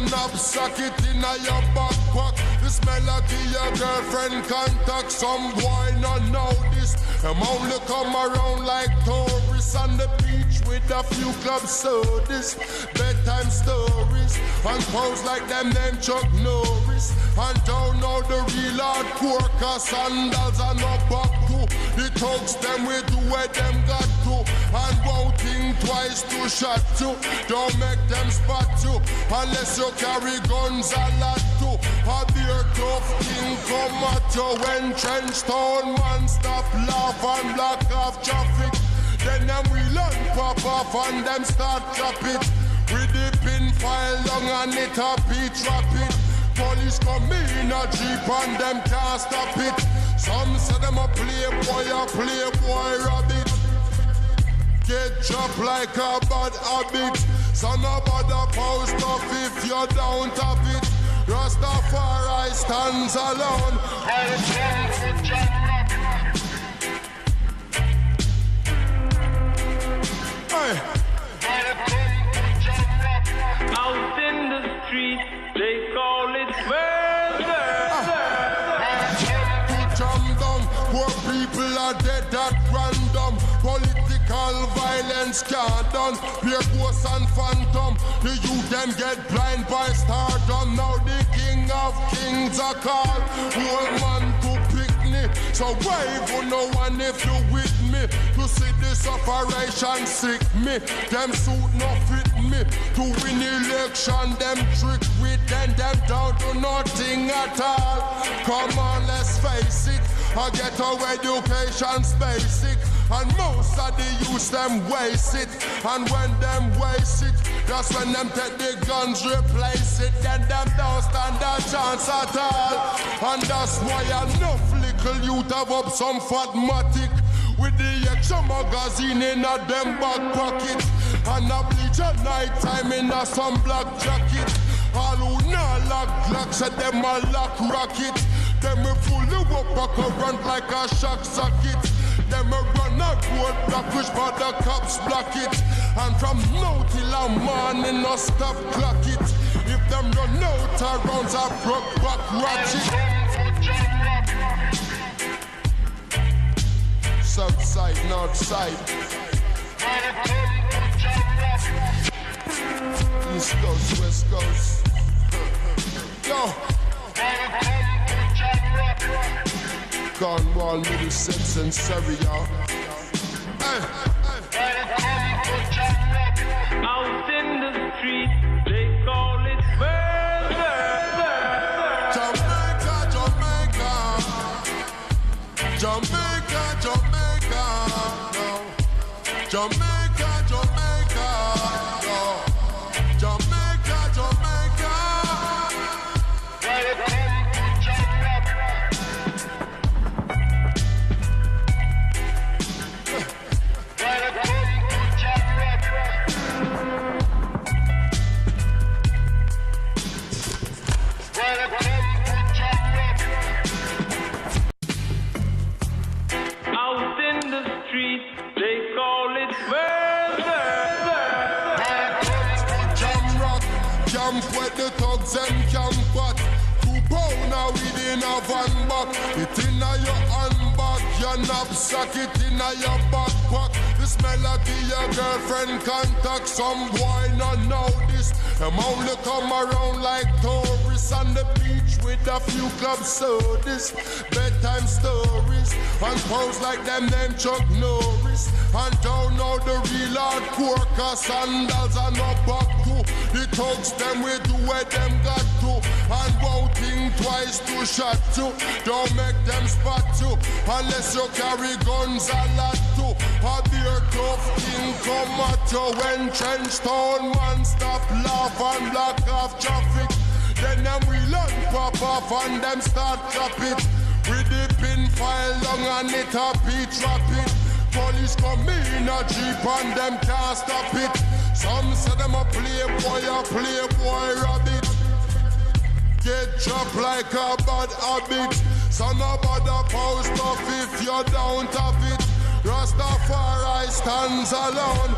your knapsack, it in your backpack. This melody your girlfriend contact. Some boy not know this. Them only come around like tourists on the beach with a few club sodas, bedtime stories, and pose like them named Chuck Norris. And don't know the real hardcore, cause sandals are no back to. The thugs them we do what them got to, and won't think twice to shot you. Don't make them spot you, unless you carry guns a lot too. A beer tough king come at you when trench town man stop laugh and block off traffic. Then them we learn pop off and them start chop it. We dip in file long and it a beat rapid. Police come in a jeep and them can't stop it. Some say them a playboy rabbit. Get chopped like a bad habit. So no bother post off if you don't have it. Rastafari stands alone. Hey. Out in the street, they call it murder. Jam down, poor people are dead at random. Political violence can't done. Pure ghosts and phantom. The youth them get blind by stardom. Now the king of kings are called. Old man to picnic. So wave on no one if you with me. To see this operation sick me. Them suit no fit me. To win election them trick with them. Them don't do nothing at all. Come on, let's face it. I get our education's basic. And most of the youth them waste it. And when them waste it, that's when them take the guns, replace it. Then them don't stand a chance at all. And that's why enough little youth have up some fatmatic with the extra magazine in a them back pocket. And a bleach at night time in a some black jacket. All who not lock Glock said them a lock rocket. Them a fully up a current like a shock socket. Them a run a road block which for the cops block it. And from now till a morning no stop clock it. If them run out of rounds a broke back ratchet. South side, north side, East coast, west coast. Yo. Cornwall, Middlesex and Surrey, y'all. Out in the street, they call it murder. Jamaica, Jamaica, Jamaica, Jamaica, no. Jamaica, Jamaica, no. Jamaica, Jamaica. Out in the street, they call it murder. Jam rock, camp where the thugs and camp at. 2 pound now within a van back. It in a your handbag, your knapsack, it in a your backpack. This melody your girlfriend contact. Some boy not know this. Them only come around like tourists on the beach with a few club sodas, bedtime stories, and pose like them named Chuck Norris. And don't know the real hardcore, cause sandals are no back to. The thugs them we do what them got to, and won't think twice to shot you. Don't make them spot you, unless you carry guns a lot too. A beer tough king come at you when trench town man stop laugh and block off traffic. Then them we learn pop off and them start chop it. We dip in file long and it a beat rapid. Police come in a jeep and them can't stop it. Some say them a playboy rabbit. Get chopped like a bad habit. So no bother post off if you don't have it. Rastafari stands alone.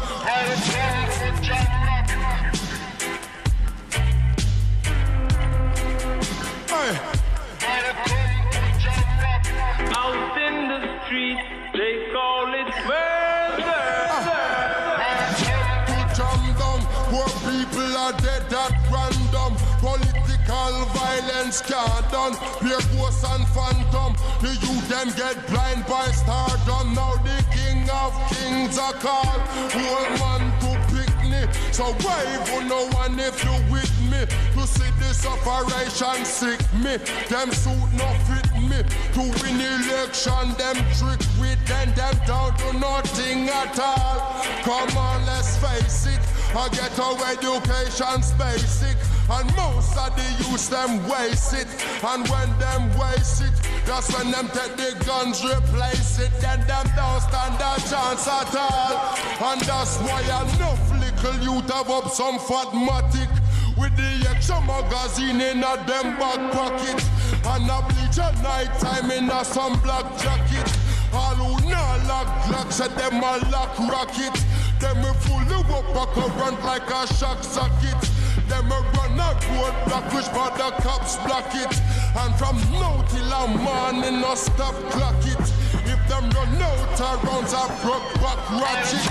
people are dead at random. Political violence can't done. Pure ghosts and phantom. The youth them get blind by stardom. Now the king of kings are called. Whole man to pick me. So wave on no one if you with me. To see this operation sick me. Them suit no fit me. To win election them trick with them down to nothing at all. Come on, let's face it. I get our education's basic. And most of the youth them waste it. And when them waste it, that's when them take the guns replace it. Then them don't stand a chance at all. And that's why enough little youth have up some fatmatic. With the extra magazine in a them back pocket. And a bleach at night time in a some black jacket. All who not lock Glock said them a lock rocket. Them a fully up a current like a shock socket. Them a run a road block which but the cops block it. And from now till a morning no stop clock it. If them run out of rounds a broke back ratchet.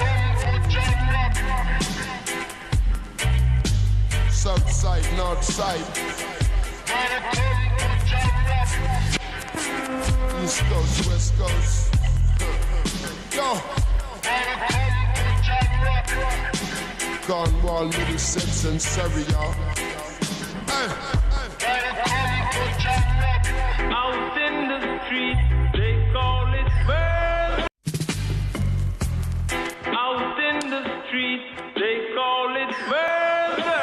South side, north side. East coast, west coast. Yo. Cornwall, Middlesex and Surrey, y'all. Out in the street, they call it murder. Out in the street, they call it murder.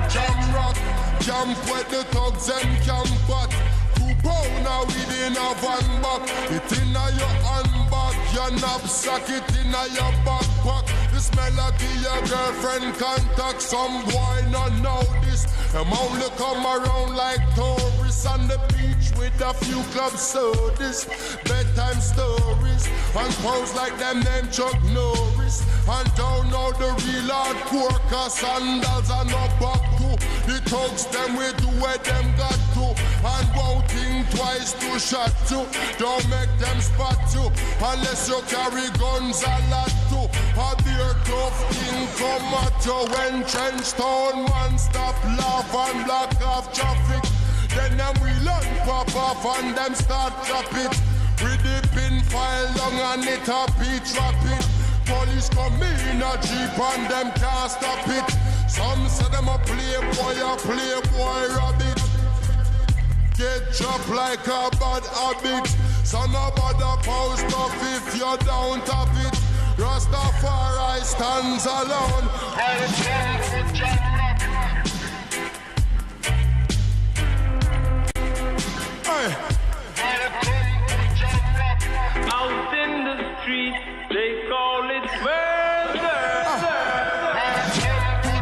Jam rock, camp where the thugs and camp back. 2 pound now within a van back. It in a your handbag, your knapsack, it in a your backpack. This melody your girlfriend contact. Some boy not know this. Them only come around like tourists on the beach with a few club sodas, bedtime stories, and pose like them name Chuck Norris. And don't know the real hardcore, cause sandals are no back to. The thugs them we do where them got to. And won't think twice to shot you. Don't make them spot you, unless you carry guns a lot too. A beer tough king come at you when Trenchtown man stop laugh and block off traffic. Then them wheel and pop off and them start drop it. With the pin file long and it a beat rapid. Police come in a jeep and them can't stop it. Some say them a playboy rabbit. Get chopped like a bad habit. So nobody post off if you don't have it. Rastafari stands alone. Hey. Out in the street, they call it murder.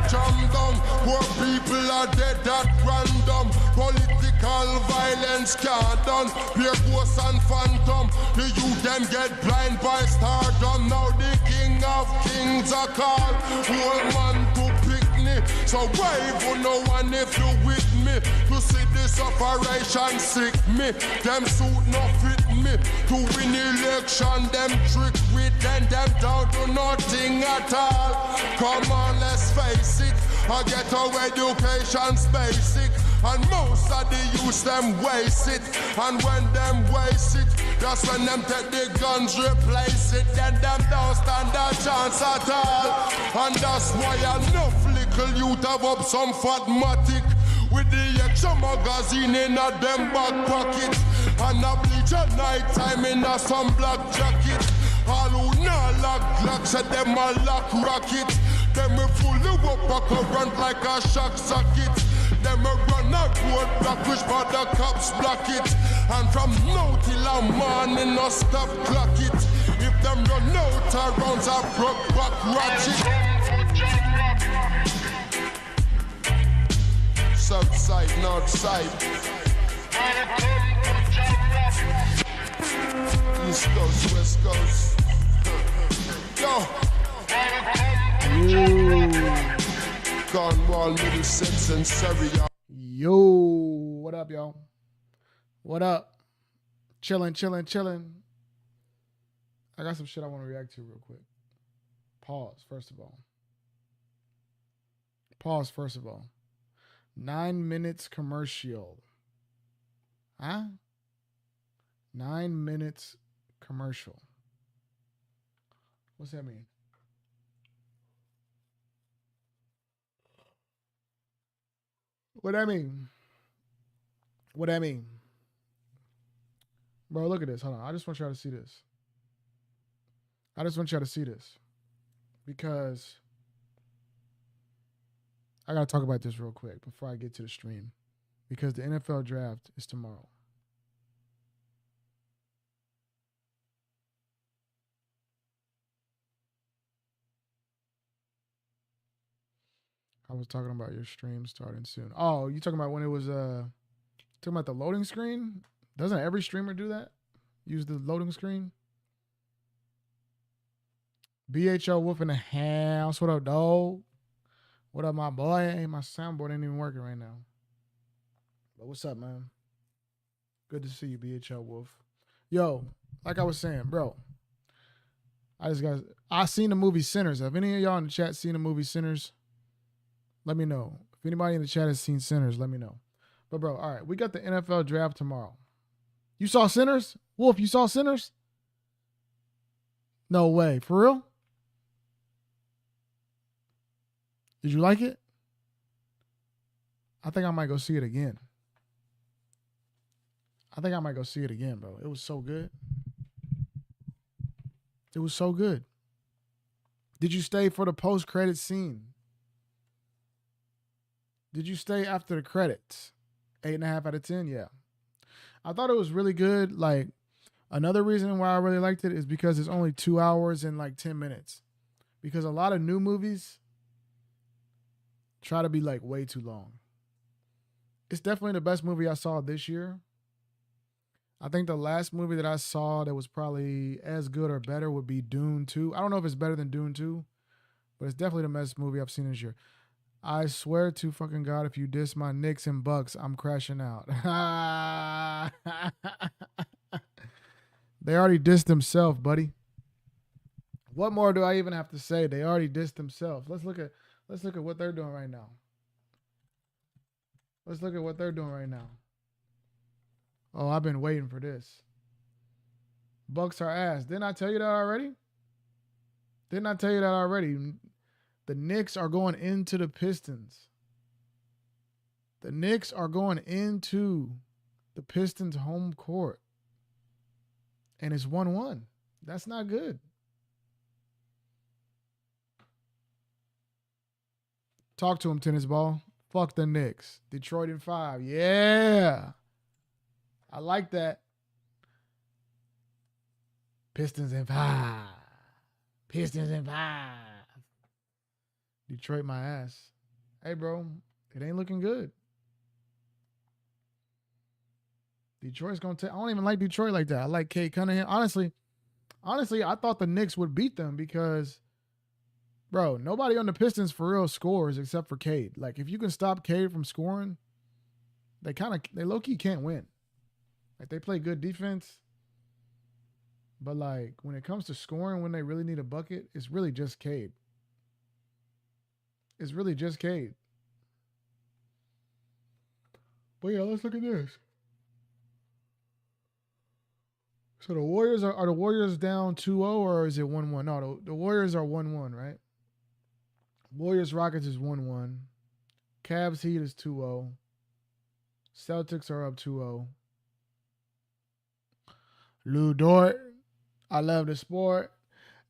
Jam down, poor people are dead at random. Political violence can't done. Pure ghosts and phantom. The youth them get blind by stardom. Now the king of kings are called. Whole man to pick me. So wave on no one if you with me. To see this operation sick me. Them suit no fit me. To win election them trick with them down to nothing at all. Come on, let's face it. I get our education's basic. And most of the youth them waste it. And when them waste it, that's when them take the guns replace it. Then them don't stand a chance at all. And that's why enough little youth have up some fatmatic. With the extra magazine in a them back pocket. And a bleach at night time in a some black jacket. All who not lock Glock said them a lock rocket. Them a fully up a current like a shock socket. Them a run a road block which but the cops block it. And from now till a morning no stop clock it. If them run out of rounds a broke back ratchet. South side, north side. East coast, west coast. Yo. Cornwall, Middlesex and Surrey. Yo, what up, y'all? What up? Chilling. I got some shit I want to react to real quick. Pause, first of all. Pause, first of all. 9 minutes commercial. Huh? 9 minutes commercial. What's that mean? What that mean? What that mean? Bro, look at this. Hold on. I just want y'all to see this. I just want y'all to see this. Because I got to talk about this real quick before I get to the stream. Because the NFL draft is tomorrow. I was talking about your stream starting soon. Oh, you talking about when it was talking about the loading screen? Doesn't every streamer do that? Use the loading screen? BHO Wolf in the house. What up, dog? What up, my boy? Hey, my soundboard ain't even working right now. But what's up, man? Good to see you, BHO Wolf. Yo, like I was saying, bro. I seen the movie Sinners. Have any of y'all in the chat seen the movie Sinners? Let me know. If anybody in the chat has seen Sinners, let me know. But, bro, all right. We got the NFL draft tomorrow. You saw Sinners? Wolf, you saw Sinners? No way. For real? Did you like it? I think I might go see it again. Bro. It was so good. It was so good. Did you stay for the post-credit scene? Did you stay after the credits? 8.5 out of 10? Yeah. I thought it was really good. Like, another reason why I really liked it is because it's only 2 hours and like 10 minutes. Because a lot of new movies try to be like way too long. It's definitely the best movie I saw this year. I think the last movie that I saw that was probably as good or better would be Dune 2. I don't know if it's better than Dune 2, but it's definitely the best movie I've seen this year. I swear to fucking God, if you diss my Knicks and Bucks, I'm crashing out. They already dissed themselves, buddy. What more do I even have to say? They already dissed themselves. Let's look at what they're doing right now. Oh, I've been waiting for this. Bucks are ass. Didn't I tell you that already? The Knicks are going into the Pistons. The Knicks are going into the Pistons' home court. And it's 1-1. That's not good. Talk to him, tennis ball. Fuck the Knicks. Detroit in 5. Yeah. I like that. Pistons in 5. Detroit my ass. Hey, bro, it ain't looking good. Detroit's going to take... I don't even like Detroit like that. I like Cade Cunningham. Honestly, I thought the Knicks would beat them because, bro, nobody on the Pistons for real scores except for Cade. Like, if you can stop Cade from scoring, they low-key can't win. Like, they play good defense. But, like, when it comes to scoring, when they really need a bucket, it's really just Cade. But, yeah, let's look at this. So, the Warriors are the Warriors down 2-0 or is it 1-1? No, the Warriors are 1-1, right? Warriors Rockets is 1-1. Cavs Heat is 2-0. Celtics are up 2-0. Lou Dort, I love the sport.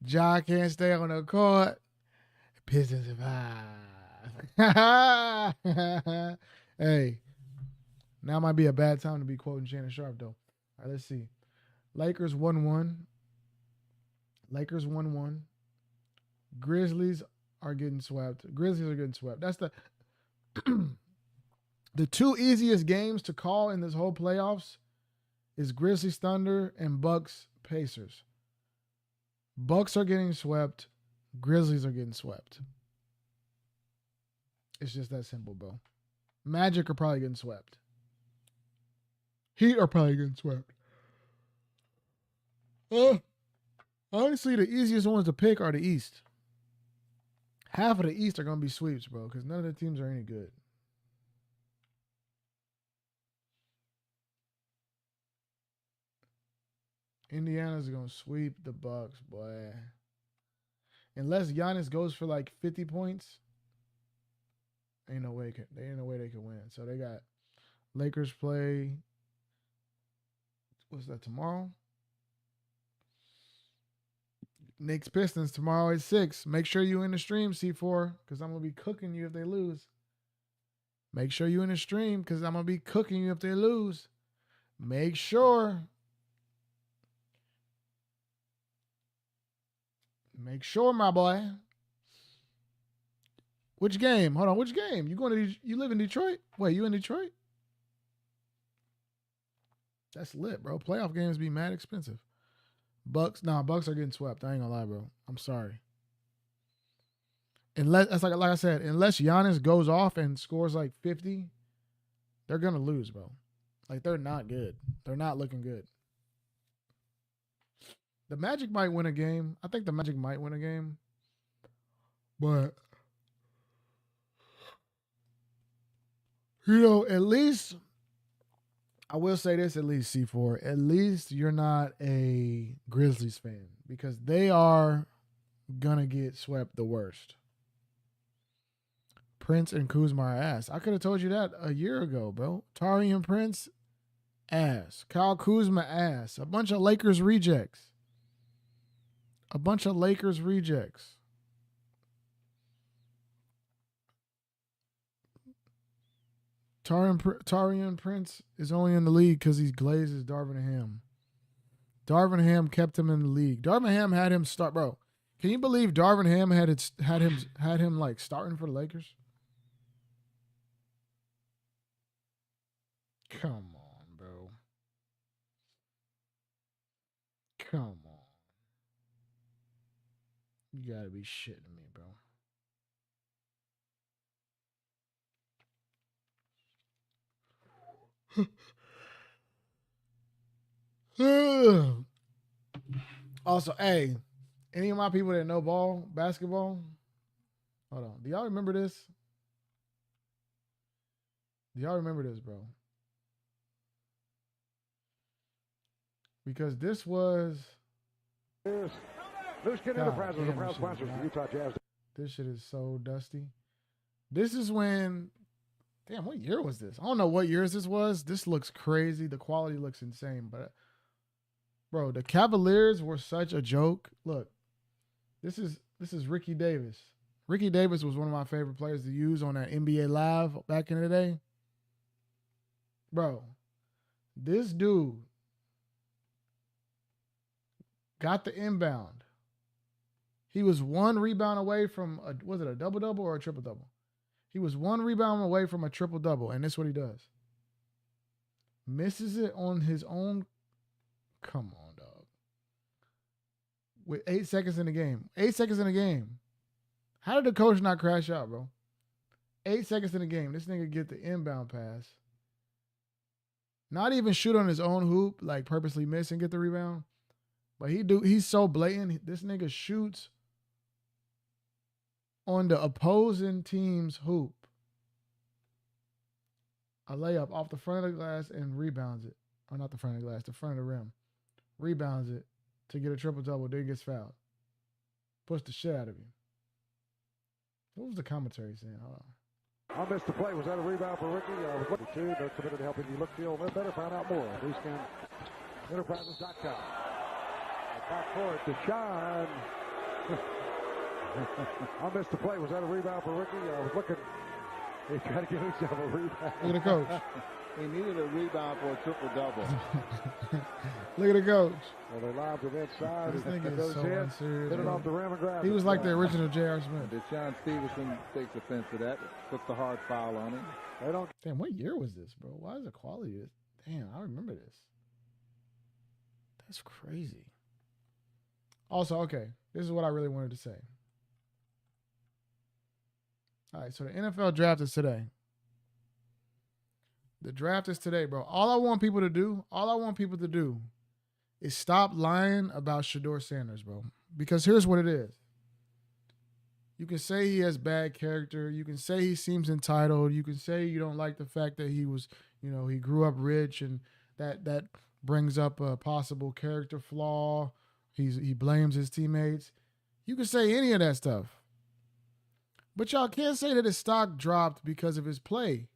Ja can't stay on the court. Pistons in 5. Hey, now might be a bad time to be quoting Shannon Sharp, though. All right, let's see. Lakers 1-1. Grizzlies are getting swept. That's the the two easiest games to call in this whole playoffs is Grizzlies Thunder and Bucks Pacers. Bucks are getting swept. Grizzlies are getting swept. It's just that simple, bro. Magic are probably getting swept. Heat are probably getting swept. Honestly, the easiest ones to pick are the East. Half of the East are going to be sweeps, bro, because none of the teams are any good. Indiana's going to sweep the Bucks, boy. Unless Giannis goes for like 50 points, ain't no way they can win. So they got Lakers play. What's that, tomorrow? Knicks Pistons tomorrow at 6. Make sure you in the stream, C4, because I'm going to be cooking you if they lose. Make sure you in the stream because I'm going to be cooking you if they lose. Make sure. Make sure, my boy. Which game? Hold on. Which game? You live in Detroit? Wait, you in Detroit? That's lit, bro. Playoff games be mad expensive. Bucks are getting swept. I ain't gonna lie, bro. I'm sorry. Unless that's like I said, unless Giannis goes off and scores like 50, they're gonna lose, bro. Like they're not good. They're not looking good. The Magic might win a game. I think the Magic might win a game. But at least I will say this, at least C4, at least you're not a Grizzlies fan because they are gonna get swept the worst. Prince and Kuzma are ass. I could have told you that a year ago, bro. Tariq and Prince, ass. Kyle Kuzma, ass. A bunch of Lakers rejects. Tariq Prince is only in the league because he glazes Darvin Ham. Darvin Ham kept him in the league. Darvin Ham had him start, bro. Can you believe Darvin Ham had him like starting for the Lakers? Come on, bro. Come on. You gotta be shitting me, bro. Also, hey, any of my people that know basketball, hold on. Do y'all remember this? Bro? Because this was... Loose Kid Enterprises, a proud sponsor of the Utah Jazz. This shit is so dusty. This is when... Damn, what year was this? I don't know what years this was. This looks crazy. The quality looks insane. But, bro, the Cavaliers were such a joke. Look, this is Ricky Davis. Ricky Davis was one of my favorite players to use on that NBA Live back in the day. Bro, this dude got the inbound. He was one rebound away from, was it a double-double or a triple-double? He was one rebound away from a triple-double, and this is what he does. Misses it on his own. Come on, dog. With 8 seconds in the game. 8 seconds in the game. How did the coach not crash out, bro? 8 seconds in the game. This nigga get the inbound pass. Not even shoot on his own hoop, like purposely miss and get the rebound. But he's so blatant. This nigga shoots on the opposing team's hoop. A layup off the front of the glass and rebounds it. Or not the front of the glass, the front of the rim. Rebounds it to get a triple-double, then gets fouled. Push the shit out of you. What was the commentary saying? Hold on. I missed the play. Was that a rebound for Ricky? Was looking to. They're committed to helping you look, feel, live better. Find out more. LooseCanEnterprises.com. Back for it to Sean. I missed the play. Was that a rebound for Ricky? I was looking. He tried to get himself a rebound. Look at the coach. He needed a rebound for a triple-double. Look at the coach. Well, they lobbed it inside. This nigga is so unserious. Hit it off the rim and grabbed He it. was like the original J.R. Smith. Deshaun Stevenson takes offense to that. Puts the hard foul on him. They don't. Damn, what year was this, bro? Why is the quality this? Damn, I remember this. That's crazy. Also, okay, this is what I really wanted to say. All right, so the NFL draft is today. The draft is today, bro. All I want people to do is stop lying about Shedeur Sanders, bro. Because here's what it is. You can say he has bad character. You can say he seems entitled. You can say you don't like the fact that he was, he grew up rich, and that brings up a possible character flaw. He blames his teammates. You can say any of that stuff. But y'all can't say that his stock dropped because of his play.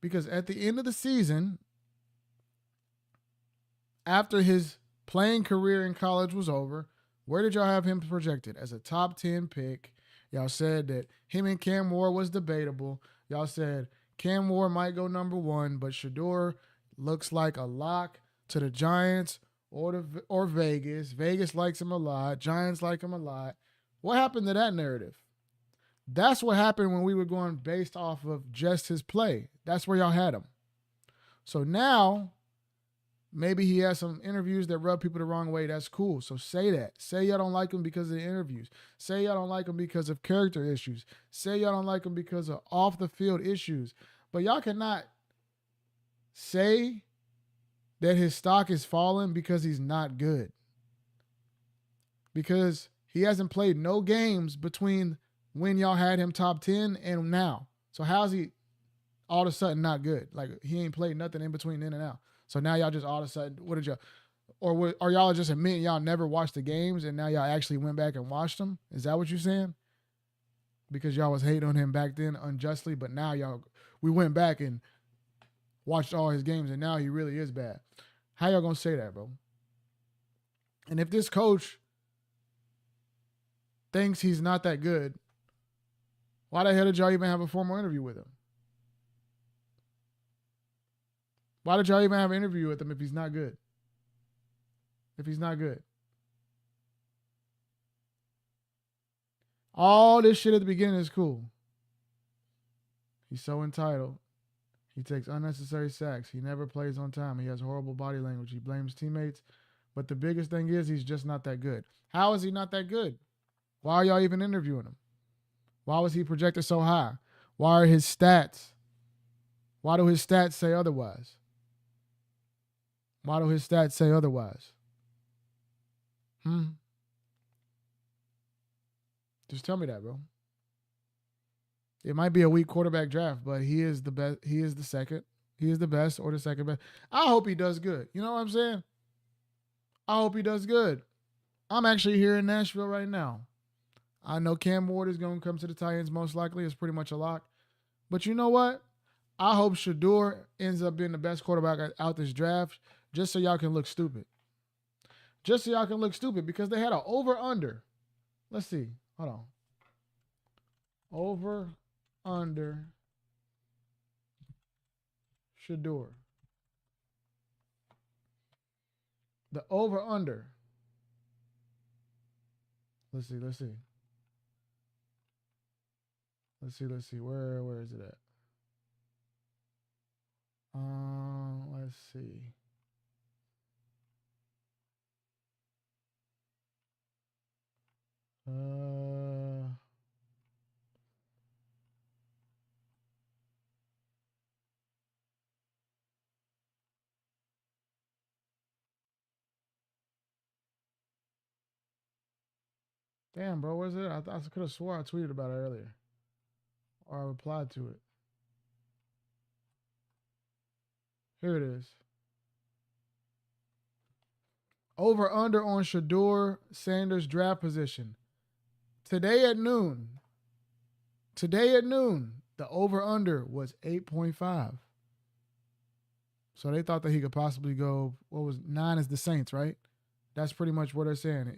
Because at the end of the season, after his playing career in college was over, where did y'all have him projected? As a top 10 pick. Y'all said that him and Cam Ward was debatable. Y'all said Cam Ward might go number 1, but Shedeur looks like a lock to the Giants or Vegas. Vegas likes him a lot. Giants like him a lot. What happened to that narrative? That's what happened when we were going based off of just his play. That's where y'all had him. So now, maybe he has some interviews that rub people the wrong way. That's cool. So say that. Say y'all don't like him because of the interviews. Say y'all don't like him because of character issues. Say y'all don't like him because of off-the-field issues. But y'all cannot say that his stock is falling because he's not good. Because he hasn't played no games between when y'all had him top 10 and now. So how's he all of a sudden not good? Like, he ain't played nothing in between then and now. So now y'all just all of a sudden, are y'all just admitting y'all never watched the games and now y'all actually went back and watched them? Is that what you're saying? Because y'all was hating on him back then unjustly, but now we went back and watched all his games and now he really is bad. How y'all gonna say that, bro? And if this coach thinks he's not that good, why the hell did y'all even have a formal interview with him? Why did y'all even have an interview with him if he's not good? If he's not good. All this shit at the beginning is cool. He's so entitled. He takes unnecessary sacks. He never plays on time. He has horrible body language. He blames teammates. But the biggest thing is he's just not that good. How is he not that good? Why are y'all even interviewing him? Why was he projected so high? Why are his stats? Why do his stats say otherwise? Why do his stats say otherwise? Just tell me that, bro. It might be a weak quarterback draft, but he is the best. He is the second. He is the best or the second best. I hope he does good. You know what I'm saying? I hope he does good. I'm actually here in Nashville right now. I know Cam Ward is going to come to the Titans most likely. It's pretty much a lock. But you know what? I hope Shedeur ends up being the best quarterback out this draft just so y'all can look stupid. Just so y'all can look stupid because they had an over-under. Let's see. Hold on. Over-under Shedeur. The over-under. Let's see. Let's see. Where is it at? Let's see. Damn, bro, where's it? I could have swore I tweeted about it earlier. Or I replied to it. Here it is. Over under on Shedeur Sanders draft position. Today at noon, the over under was 8.5. So they thought that he could possibly go, 9 is the Saints, right? That's pretty much what they're saying.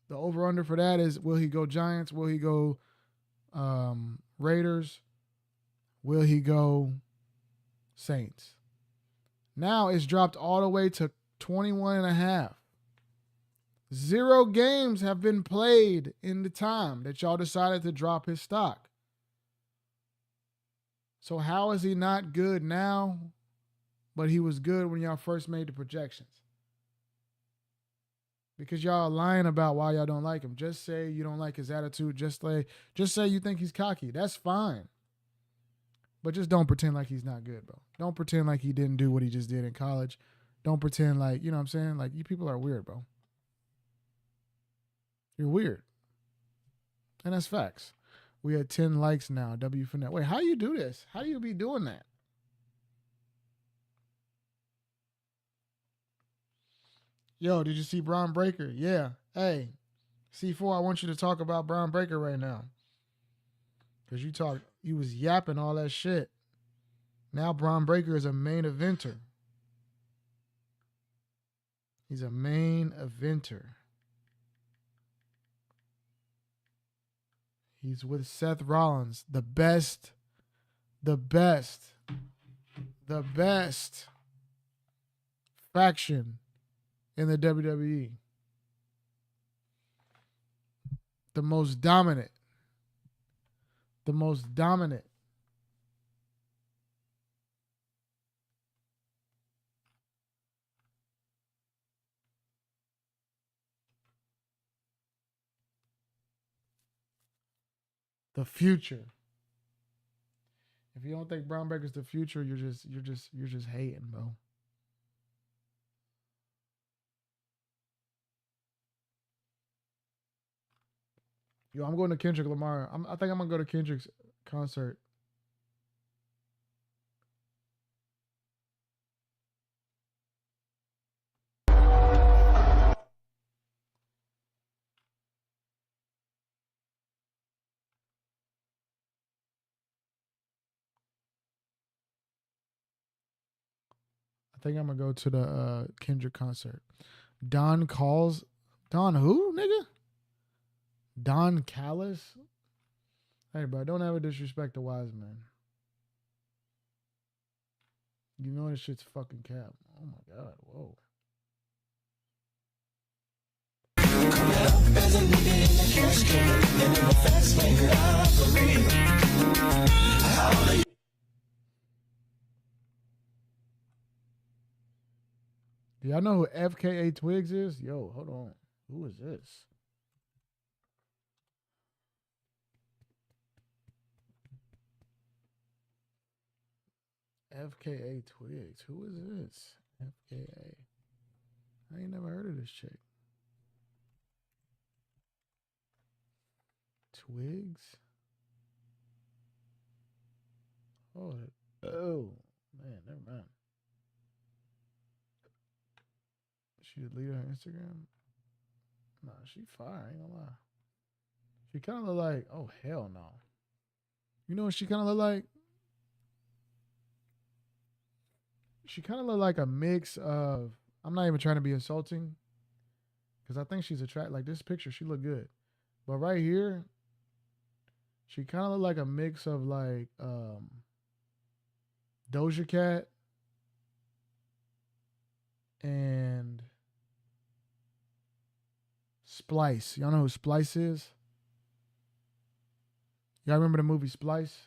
The over under for that is, will he go Giants? Will he go Raiders? Will he go Saints? Now it's dropped all the way to 21.5. 0 games have been played in the time that y'all decided to drop his stock. So how is he not good now, but he was good when y'all first made the projections? Because y'all are lying about why y'all don't like him. Just say you don't like his attitude. Just say you think he's cocky. That's fine. But just don't pretend like he's not good, bro. Don't pretend like he didn't do what he just did in college. Don't pretend like, you know what I'm saying? Like, you people are weird, bro. You're weird. And that's facts. We had 10 likes now. W for net. Wait, how you do this? How do you be doing that? Yo, did you see Braun Breaker? Yeah. Hey, C4, I want you to talk about Braun Breaker right now. Because you was yapping all that shit. Now Braun Breaker is a main eventer. He's a main eventer. He's with Seth Rollins, the best faction in the WWE. The most dominant. The future. If you don't think Braun Breaker's the future, you're just hating, bro. Yo, I'm going to Kendrick Lamar. I think I'm gonna go to Kendrick's concert. I think I'm gonna go to the Kendrick concert. Don Calls. Don who, nigga? Don Callis? Hey, bro, don't ever disrespect the wise man. You know this shit's fucking cap. Oh my god, whoa. Do y'all know who FKA Twigs is? Yo, hold on. Who is this? FKA Twigs. Who is this? FKA. I ain't never heard of this chick. Twigs? Oh, man, never mind. She delete her Instagram? Nah, she fire, I ain't gonna lie. She kind of look like, oh, hell no. You know what she kind of look like? She kind of look like a mix of, I'm not even trying to be insulting, because I think she's attractive. Like this picture, she look good. But right here, she kind of look like a mix of like Doja Cat and Splice. Y'all know who Splice is? Y'all remember the movie Splice?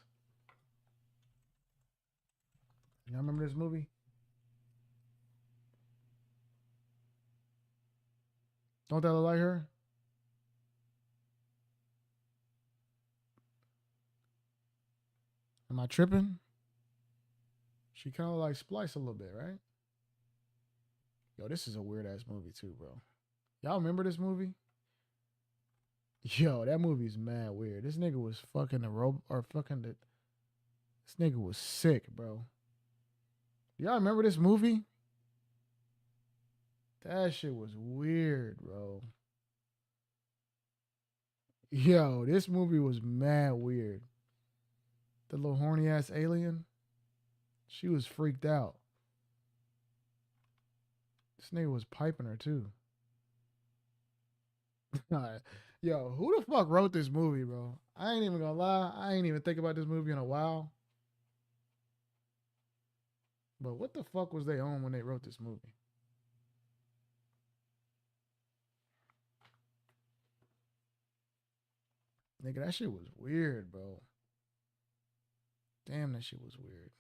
Y'all remember this movie? Don't that look like her? Am I tripping? She kind of like Splice a little bit, right? Yo, this is a weird ass movie too, bro. Y'all remember this movie? Yo, that movie's mad weird. This nigga was fucking this nigga was sick, bro. Y'all remember this movie? That shit was weird, bro. Yo, this movie was mad weird. The little horny ass alien. She was freaked out. This nigga was piping her too. Yo, who the fuck wrote this movie, bro? I ain't even gonna lie. I ain't even think about this movie in a while. But what the fuck was they on when they wrote this movie? Nigga, that shit was weird, bro. Damn, that shit was weird.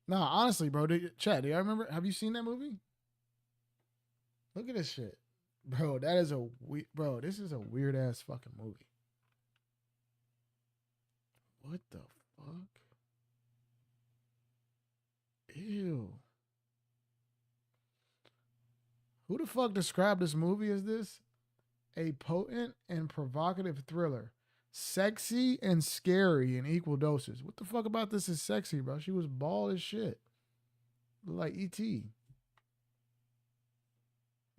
Nah, honestly, bro. Chat, do y'all remember? Have you seen that movie? Look at this shit. Bro, that is bro, this is a weird ass fucking movie. What the fuck? Ew. Who the fuck described this movie as this? A potent and provocative thriller. Sexy and scary in equal doses. What the fuck about this is sexy, bro? She was bald as shit. Like E.T.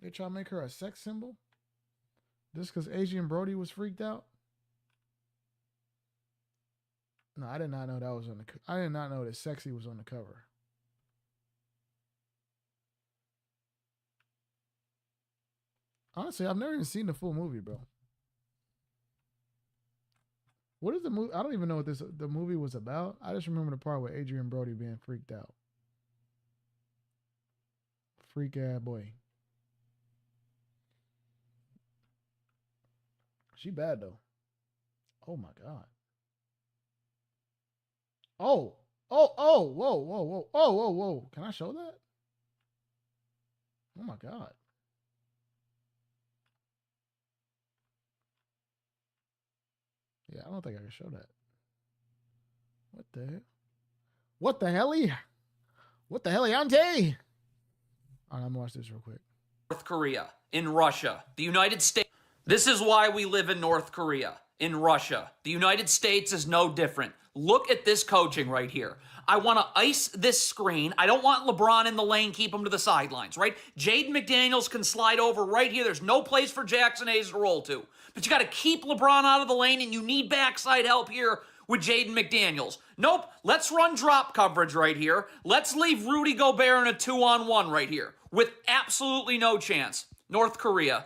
They try to make her a sex symbol? Just because Adrian Brody was freaked out? No, I did not know that was on the. I did not know that sexy was on the cover. Honestly, I've never even seen the full movie, bro. What is the movie? I don't even know what the movie was about. I just remember the part with Adrian Brody being freaked out. Freak ass boy. She bad though. Oh my god. Oh, whoa, whoa, whoa. Can I show that? Oh my god. Yeah, I don't think I can show that. What the hell? What the hell? What the hell, Ante? All right, I'm gonna watch this real quick. North Korea, in Russia, the United States. This is why we live in North Korea, in Russia. The United States is no different. Look at this coaching right here. I want to ice this screen. I don't want LeBron in the lane, keep him to the sidelines, right? Jaden McDaniels can slide over right here. There's no place for Jackson Hayes to roll to. But you got to keep LeBron out of the lane, and you need backside help here with Jaden McDaniels. Nope, let's run drop coverage right here. Let's leave Rudy Gobert in a 2-on-1 right here with absolutely no chance. North Korea.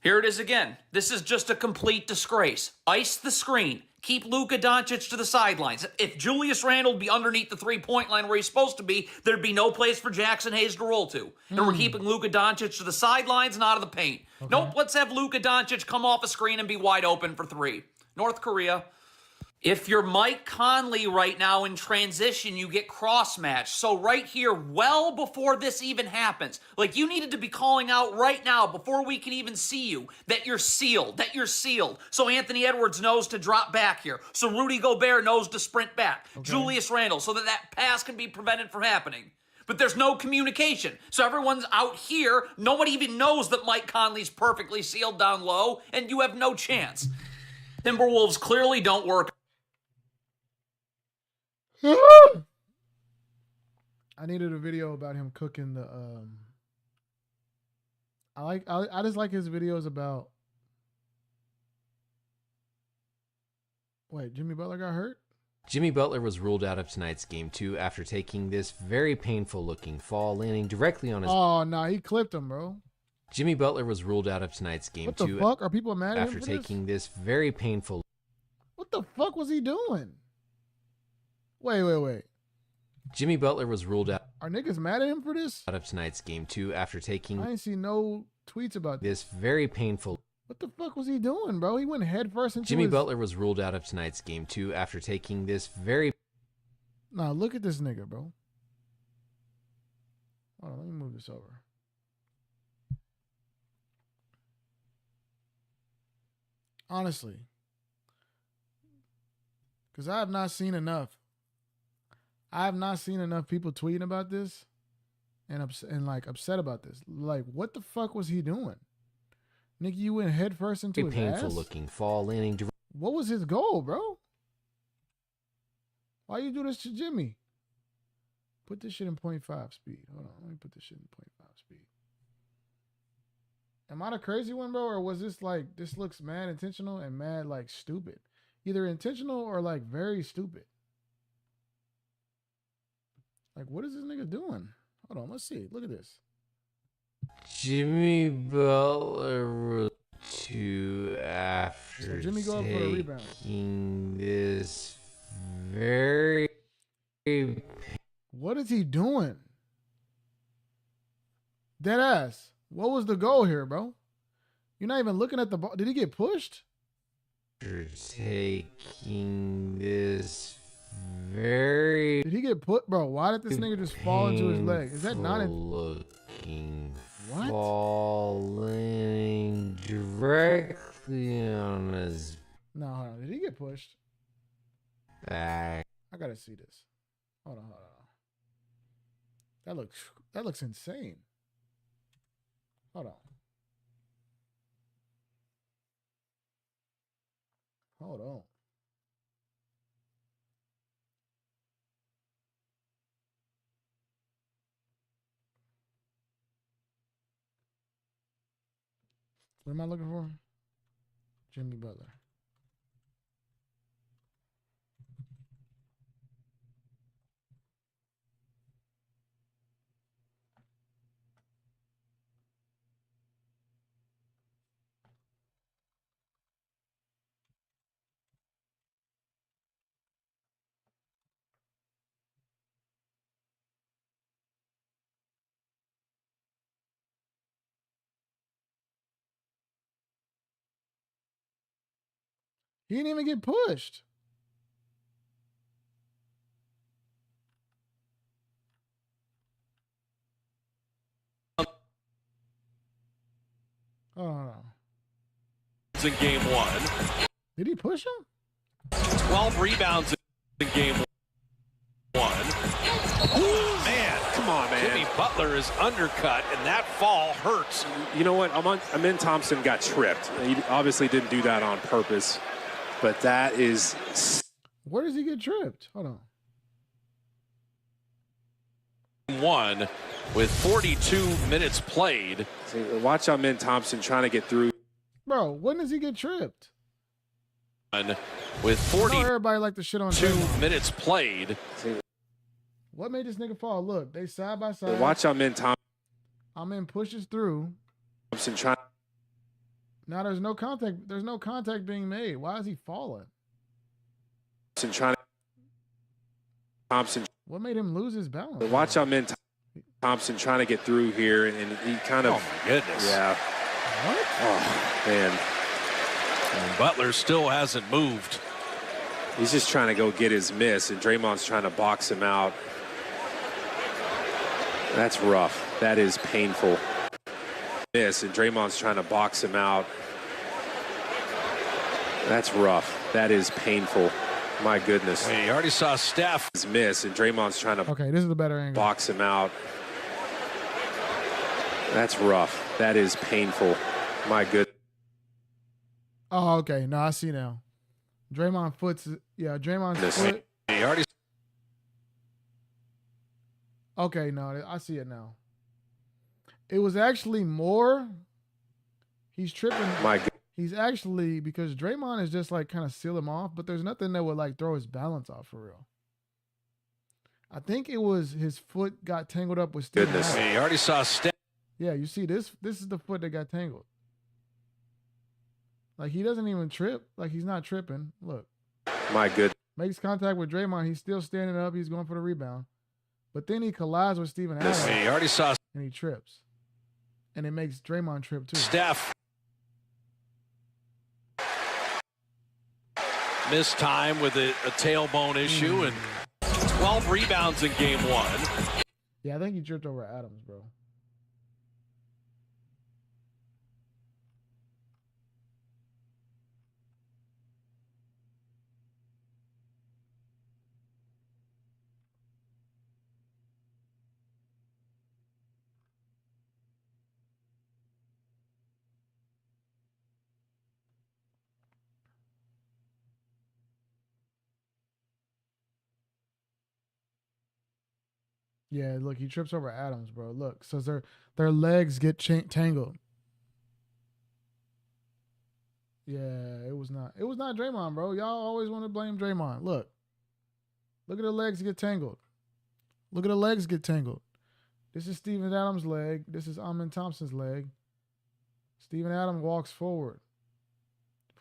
Here it is again. This is just a complete disgrace. Ice the screen. Keep Luka Doncic to the sidelines. If Julius Randle would be underneath the three-point line where he's supposed to be, there'd be no place for Jackson Hayes to roll to. And we're keeping Luka Doncic to the sidelines and out of the paint. Okay. Nope, let's have Luka Doncic come off a screen and be wide open for three. North Korea. If you're Mike Conley right now in transition, you get cross-matched. So right here, well before this even happens, like you needed to be calling out right now before we can even see you that you're sealed, So Anthony Edwards knows to drop back here. So Rudy Gobert knows to sprint back. Okay. Julius Randle, so that pass can be prevented from happening. But there's no communication. So everyone's out here. Nobody even knows that Mike Conley's perfectly sealed down low, and you have no chance. Timberwolves clearly don't work. I needed a video about him cooking the I just like his videos about. Wait, Jimmy Butler got hurt? Jimmy Butler was ruled out of tonight's game 2 after taking this very painful looking fall, landing directly on his. Oh no, he clipped him, bro. Jimmy Butler was ruled out of tonight's game 2. What the fuck? Are people mad at him after for taking this very painful. What the fuck was he doing? Wait. Jimmy Butler was ruled out. Are niggas mad at him for this? Out of tonight's game 2 after taking. I ain't see no tweets about this very painful. What the fuck was he doing, bro? He went head first into Jimmy Butler was ruled out of tonight's game 2 after taking this very. Nah, look at this nigga, bro. Hold on, let me move this over. Honestly, because I have not seen enough. I have not seen enough people tweeting about this and upset about this. Like, what the fuck was he doing? Nigga, you went head first into his painful ass? Looking fall landing. What was his goal, bro? Why you do this to Jimmy? Put this shit in 0.5 speed. Hold on, let me put this shit in 0.5 speed. Am I the crazy one, bro? Or was this like, this looks mad intentional and mad like stupid? Either intentional or like very stupid. Like, what is this nigga doing? Hold on, let's see. Look at this. Jimmy Butler to after so Jimmy go up for a rebound. This very. What is he doing? Dead ass. What was the goal here, bro? You're not even looking at the ball. Did he get pushed? Taking this very. Did he get put, bro? Why did this nigga just fall into his leg? Is that not looking? What? Falling directly on his. No, hold on. Did he get pushed? Back. I gotta see this. Hold on. That looks insane. Hold on. Hold on. What am I looking for? Jimmy Butler. He didn't even get pushed. Oh. In game one. Did he push him? 12 rebounds in game one. Ooh, man, come on, man. Jimmy Butler is undercut, and that fall hurts. You know what? Amin Thompson got tripped. He obviously didn't do that on purpose, but that is. Where does he get tripped? Hold on. One with 42 minutes played. See, watch Amin Thompson trying to get through. Bro, when does he get tripped? With 42 everybody like to shit on minutes played. See, what made this nigga fall? Look, they side by side. Watch Amin Thompson. Amin pushes through. Thompson trying. Now there's no contact. There's no contact being made. Why is he falling? Thompson trying. Thompson. What made him lose his balance? Watch Amin Thompson trying to get through here, and he kind of. Oh my goodness. Yeah. What? Oh man. And Butler still hasn't moved. He's just trying to go get his miss, and Draymond's trying to box him out. That's rough. That is painful. Miss, and Draymond's trying to box him out. That's rough. That is painful. My goodness. Hey, you already saw Steph. His miss, and Draymond's trying to. Okay, this is the better angle. Box him out. That's rough. That is painful. My goodness. Oh, okay. No, I see now. Draymond's foot. He already. Okay, no, I see it now. It was actually more. He's tripping. My God. He's actually, because Draymond is just like kind of seal him off, but there's nothing that would like throw his balance off for real. I think it was his foot got tangled up with Steve. Goodness. Hey, you already saw Steph. Yeah, you see this. This is the foot that got tangled. Like, he doesn't even trip. Like, he's not tripping. Look. My good. Makes contact with Draymond. He's still standing up. He's going for the rebound. But then he collides with Steven Adams. Hey, you already saw. And he trips. And it makes Draymond trip, too. Steph. Missed time with a tailbone issue and 12 rebounds in game one. Yeah, I think he tripped over Adams, bro. Yeah, look, he trips over Adams, bro. Look, so their legs get tangled. Yeah, it was not Draymond, bro. Y'all always want to blame Draymond. Look at the legs get tangled. Look at the legs get tangled. This is Steven Adams' leg. This is Amin Thompson's leg. Steven Adams walks forward,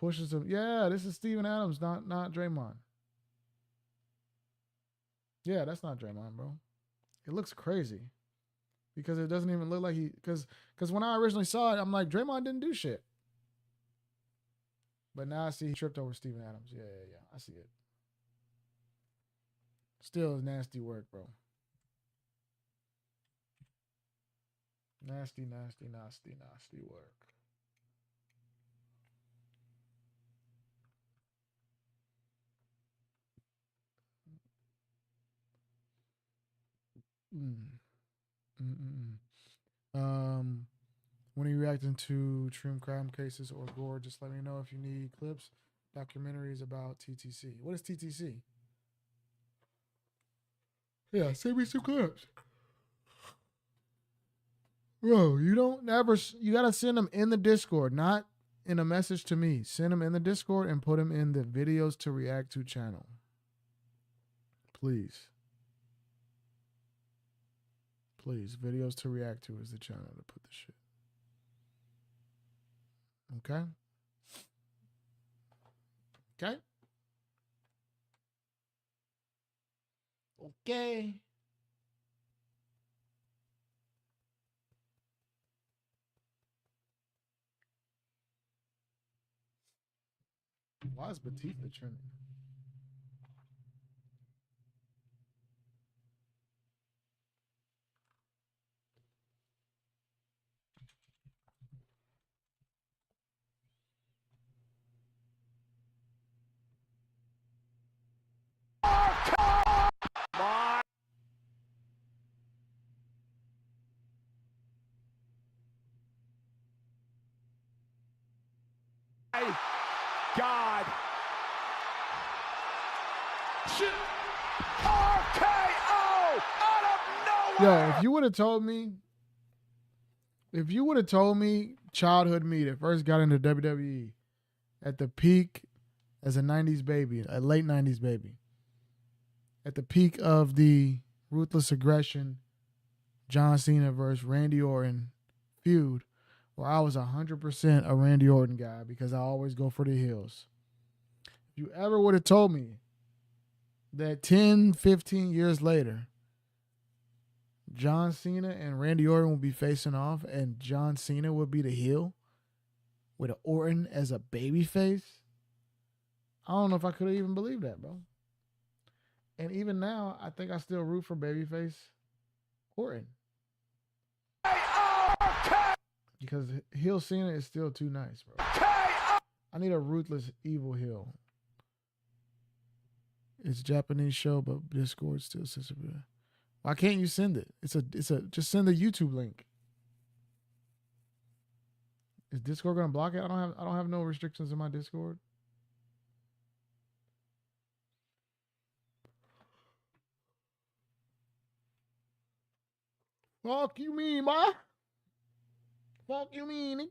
pushes him. Yeah, this is Steven Adams, not Draymond. Yeah, that's not Draymond, bro. It looks crazy because it doesn't even look like because when I originally saw it, I'm like, Draymond didn't do shit. But now I see he tripped over Steven Adams. Yeah. I see it. Still nasty work, bro. Nasty work. When are you reacting to trim crime cases or gore? Just let me know if you need clips. Documentaries about TTC. What is TTC? Yeah, send me some clips. Bro, you don't never. You gotta send them in the Discord, not in a message to me. Send them in the Discord and put them in the videos to react to channel. Please. Please, videos to react to is the channel to put the shit. Okay? Okay? Okay. Why is Batista trending? God. RKO out of nowhere. Yo, if you would have told me childhood me that first got into WWE at the peak as a 90s baby, a late 90s baby, at the peak of the Ruthless Aggression, John Cena versus Randy Orton feud, where I was 100% a Randy Orton guy because I always go for the heels. If you ever would have told me that 10, 15 years later, John Cena and Randy Orton would be facing off and John Cena would be the heel with Orton as a baby face, I don't know if I could have even believed that, bro. And even now, I think I still root for babyface Orton. Because heel Cena is still too nice, bro. I need a ruthless evil heel. It's a Japanese show, but Discord still says it. Why can't you send it? It's a just send the YouTube link. Is Discord gonna block it? I don't have no restrictions in my Discord. Fuck you mean, boy? Fuck you mean?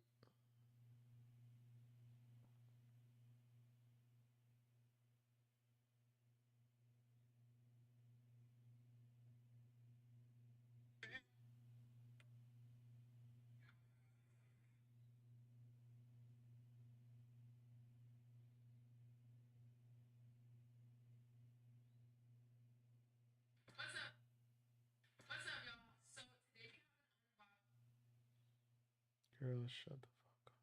Girl, shut the fuck up.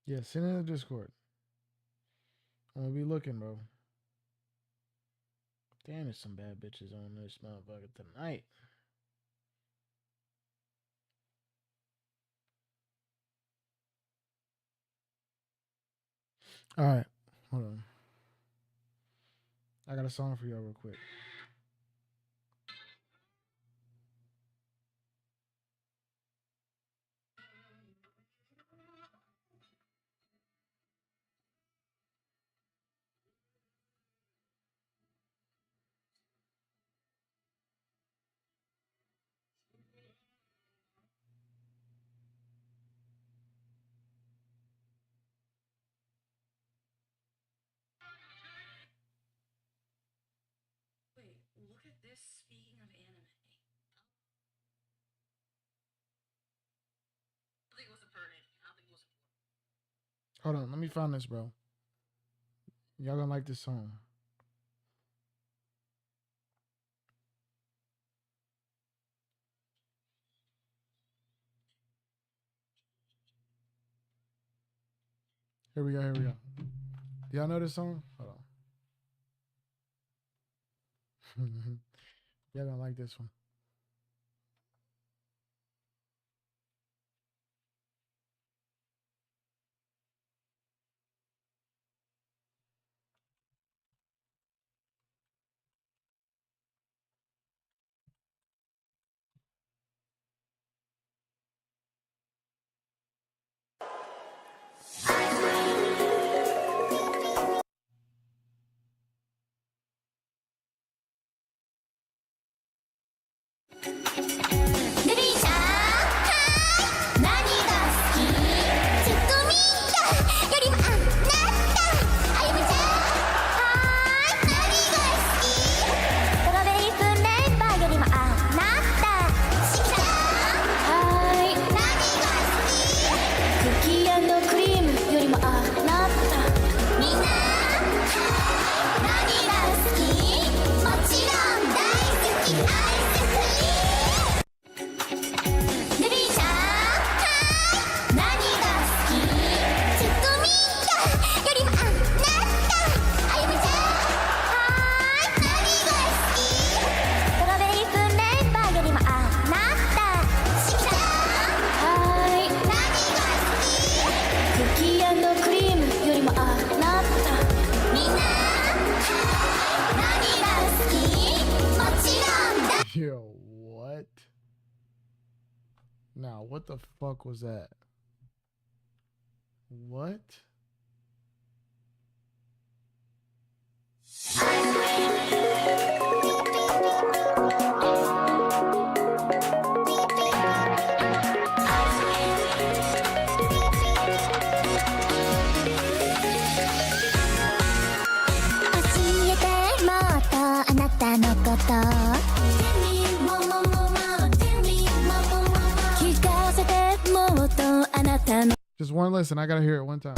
Yeah, send it in the Discord. I'm gonna be looking, bro. Damn, there's some bad bitches on this motherfucker tonight. All right, hold on. I got a song for y'all real quick. Wait, look at this. Speaking of anime. I think it was a pertinent. I don't think it was a Hold on, let me find this, bro. Y'all gonna like this song. Here we go, here we go. Y'all know this song? Hold on. Y'all gonna like this one. what the fuck was that? What? Just one listen. I gotta hear it one time.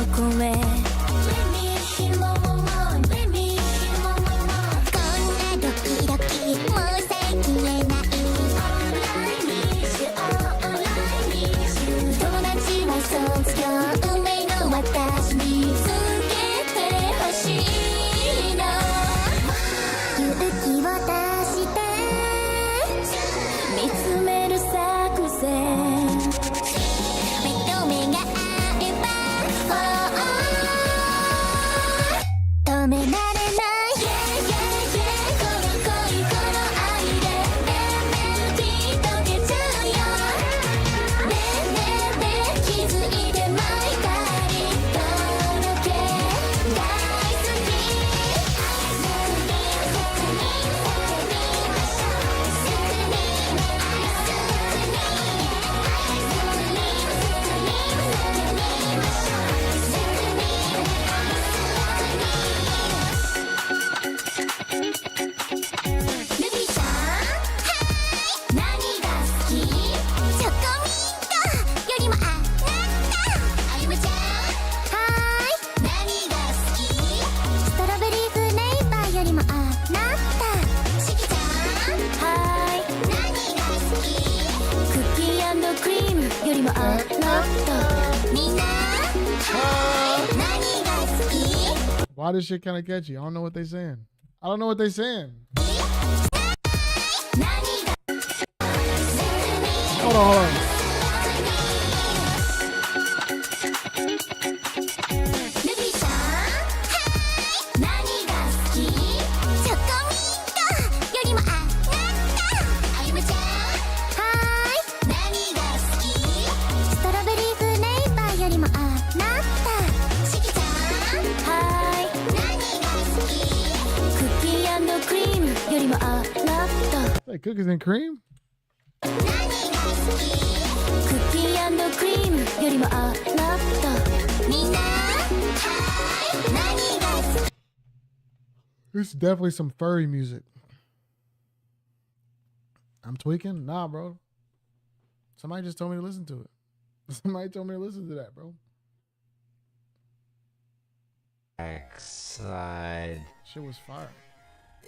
Why this shit kind of catchy? I don't know what they saying. I don't know what they saying. Hold on. Hey, cookies and cream? This is definitely some furry music. I'm tweaking? Nah, bro. Somebody just told me to listen to it. Somebody told me to listen to that, bro. Backside. Shit was fire.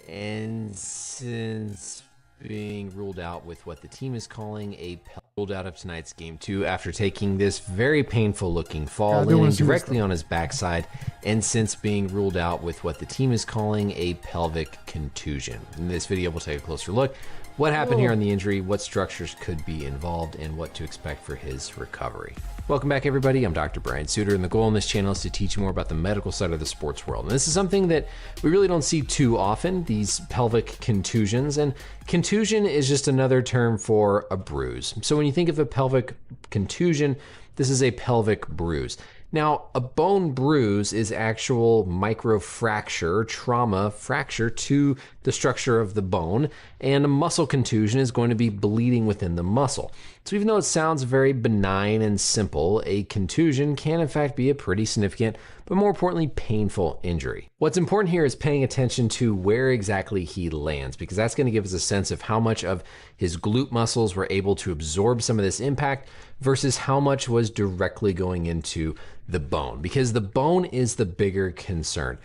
And since being ruled out with what the team is calling a ruled out of tonight's game 2 after taking this very painful looking fall, landing directly on his backside, and since being ruled out with what the team is calling a pelvic contusion. In this video, we'll take a closer look. What happened here on the injury, what structures could be involved, and what to expect for his recovery. Welcome back, everybody. I'm Dr. Brian Suter, and the goal on this channel is to teach you more about the medical side of the sports world. And this is something that we really don't see too often, these pelvic contusions. And contusion is just another term for a bruise. So when you think of a pelvic contusion, this is a pelvic bruise. Now, a bone bruise is actual microfracture, trauma fracture to the structure of the bone, and a muscle contusion is going to be bleeding within the muscle. So even though it sounds very benign and simple, a contusion can in fact be a pretty significant, but more importantly, painful injury. What's important here is paying attention to where exactly he lands, because that's going to give us a sense of how much of his glute muscles were able to absorb some of this impact versus how much was directly going into the bone, because the bone is the bigger concern.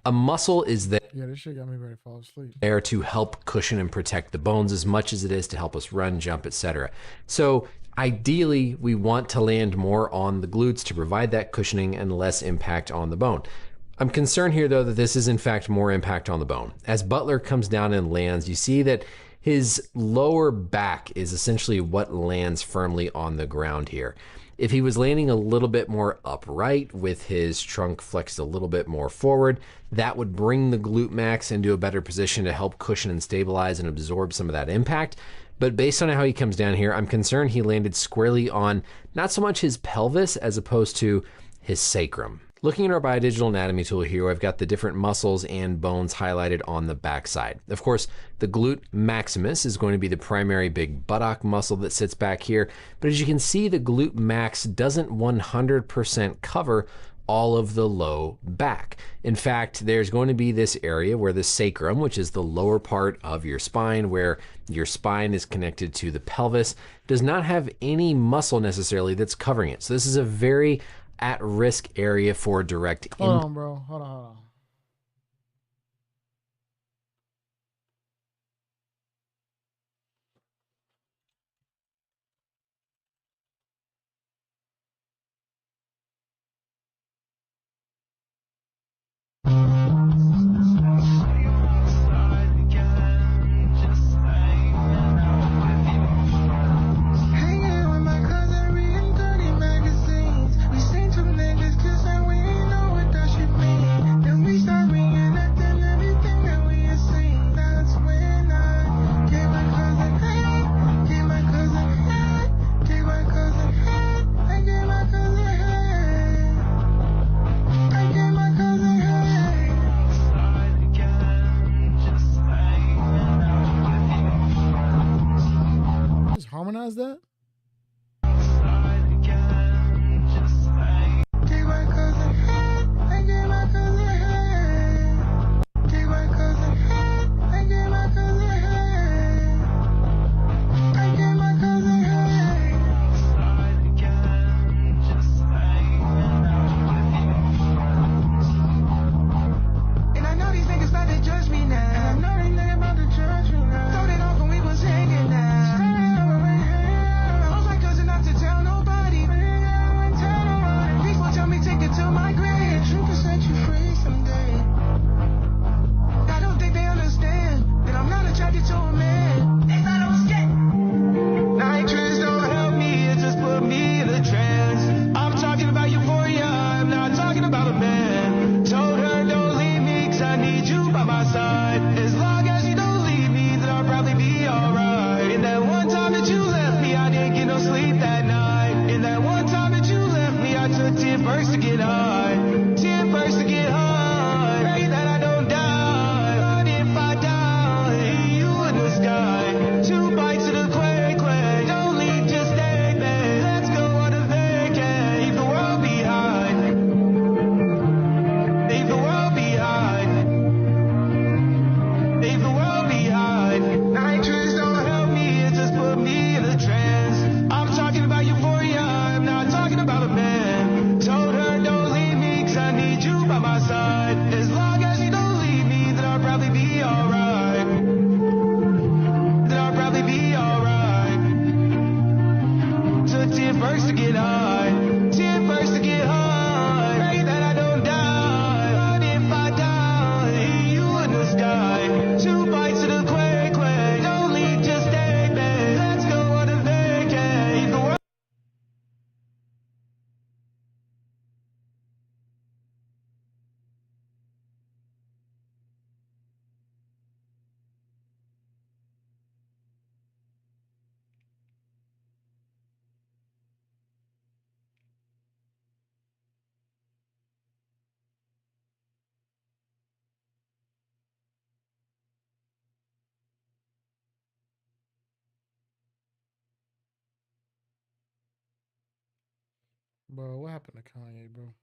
A muscle is there. Yeah, this shit got me ready to fall asleep. There to help cushion and protect the bones as much as it is to help us run, jump, etc. So ideally, we want to land more on the glutes to provide that cushioning and less impact on the bone. I'm concerned here, though, that this is in fact more impact on the bone. As Butler comes down and lands, you see that his lower back is essentially what lands firmly on the ground here. If he was landing a little bit more upright with his trunk flexed a little bit more forward, that would bring the glute max into a better position to help cushion and stabilize and absorb some of that impact. But based on how he comes down here, I'm concerned he landed squarely on not so much his pelvis as opposed to his sacrum. Looking at our biodigital anatomy tool here, I've got the different muscles and bones highlighted on the backside. Of course, the glute maximus is going to be the primary big buttock muscle that sits back here. But as you can see, the glute max doesn't 100% cover all of the low back. In fact, there's going to be this area where the sacrum, which is the lower part of your spine, where your spine is connected to the pelvis, does not have any muscle necessarily that's covering it. So this is a very at-risk area for direct impact. Hold on, bro. Hold on. Harmonize that? Bro, what happened to Kanye, bro?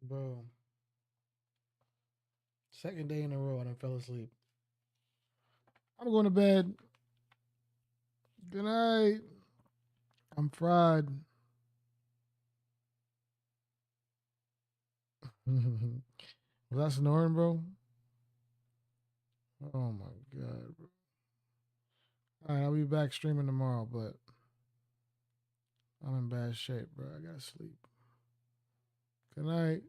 Bro. Second day in a row, I done fell asleep. I'm going to bed. Good night. I'm fried. Was that snoring, bro? Oh my God, bro. All right, I'll be back streaming tomorrow, but I'm in bad shape, bro. I gotta sleep. Good night.